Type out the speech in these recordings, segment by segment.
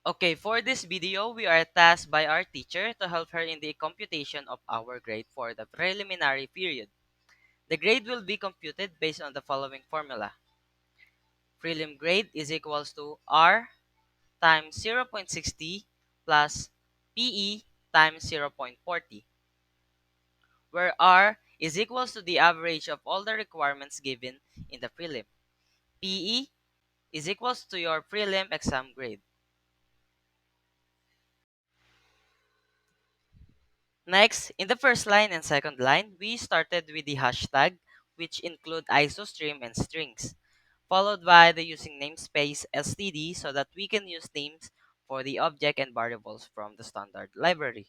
Okay, for this video, we are tasked by our teacher to help her in the computation of our grade for the preliminary period. The grade will be computed based on the following formula. Prelim grade is equals to R times 0.60 plus PE times 0.40, where R is equals to the average of all the requirements given in the prelim. PE is equals to your prelim exam grade. Next, in the first line and second line, we started with the hashtag, which include isostream and strings, followed by the using namespace std so that we can use names for the object and variables from the standard library.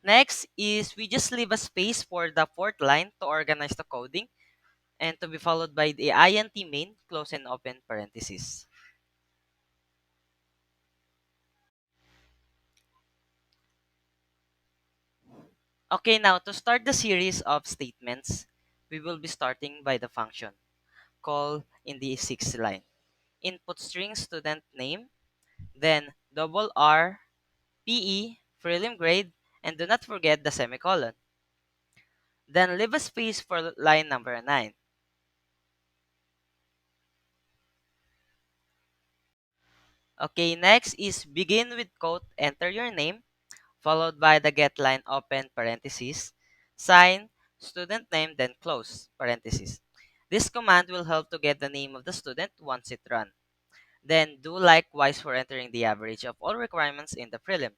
Next is we just leave a space for the fourth line to organize the coding and to be followed by the int main, close and open parentheses. Okay, now to start the series of statements, we will be starting by the function call in the sixth line. Input string student name, then double R, PE, prelim grade, and do not forget the semicolon. Then leave a space for line number 9. Okay, next is begin with quote, enter your name, followed by the get line open parentheses, sign, student name, then close parentheses. This command will help to get the name of the student once it run. Then do likewise for entering the average of all requirements in the prelim.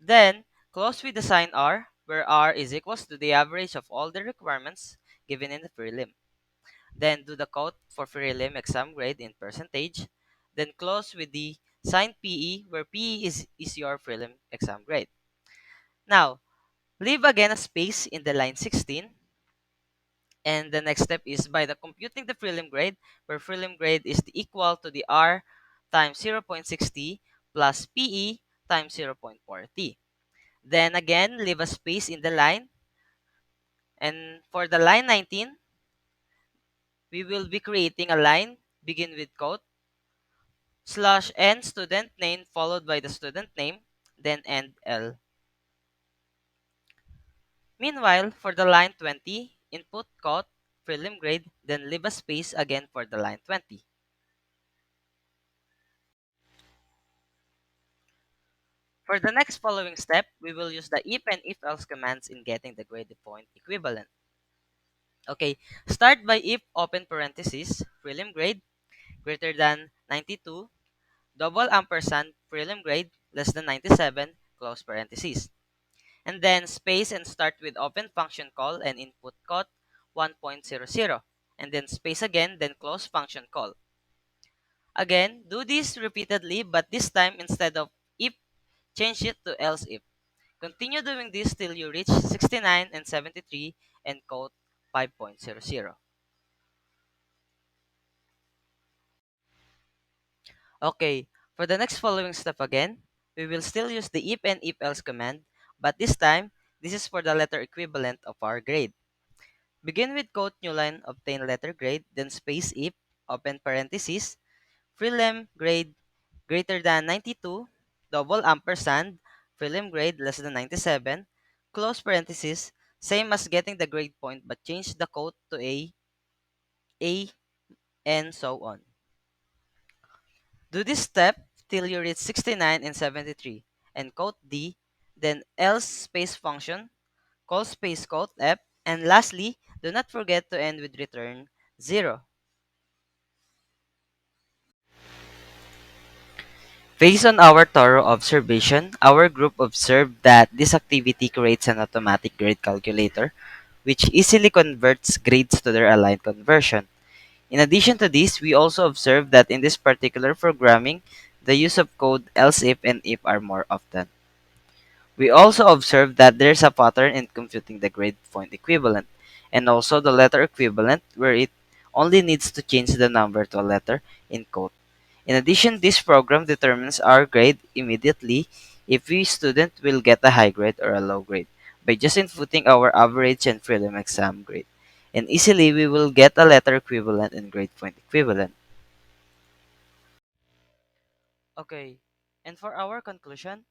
Then close with the sign R, where R is equals to the average of all the requirements given in the prelim. Then do the quote for prelim exam grade in percentage. Then close with the sign PE, where PE is your prelim exam grade. Now, leave again a space in the line 16. And the next step is by the computing the prelim grade, where prelim grade is equal to the R times 0.60 plus PE times 0.40. Then again, leave a space in the line. And for the line 19, we will be creating a line, begin with quote, slash n student name followed by the student name, then end L. Meanwhile, for the line 20, input quote, prelim grade, then leave a space again for the line 20. For the next following step, we will use the if and if else commands in getting the grade point equivalent. Okay, start by if open parenthesis, prelim grade greater than 92, double ampersand prelim grade less than 97, close parenthesis. And then space and start with open function call and input quote 1.00. And then space again, then close function call. Again, do this repeatedly, but this time instead of if, change it to else if. Continue doing this till you reach 69 and 73 and quote 5.00. Okay, for the next following step again, we will still use the if and if else command, but this time, this is for the letter equivalent of our grade. Begin with quote new line, obtain letter grade, then space if, open parenthesis, prelim grade greater than 92, double ampersand, prelim grade less than 97, close parenthesis, same as getting the grade point but change the quote to A, and so on. Do this step till you reach 69 and 73 and quote D, then else space function, call space quote F, and lastly, do not forget to end with return 0. Based on our thorough observation, our group observed that this activity creates an automatic grade calculator which easily converts grades to their aligned conversion. In addition to this, we also observed that in this particular programming, the use of code else if and if are more often. We also observed that there's a pattern in computing the grade point equivalent and also the letter equivalent where it only needs to change the number to a letter in code. In addition, this program determines our grade immediately if we student will get a high grade or a low grade by just inputting our average and prelim exam grade. And easily we will get a letter equivalent and grade point equivalent. Okay, and for our conclusion,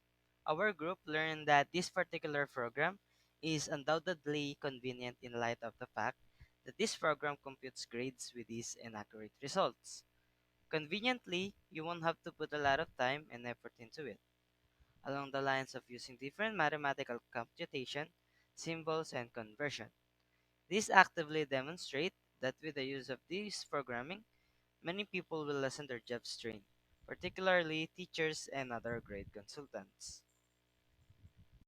our group learned that this particular program is undoubtedly convenient in light of the fact that this program computes grades with ease and accurate results. Conveniently, you won't have to put a lot of time and effort into it, along the lines of using different mathematical computation, symbols, and conversion. This actively demonstrate that with the use of this programming, many people will lessen their job strain, particularly teachers and other grade consultants.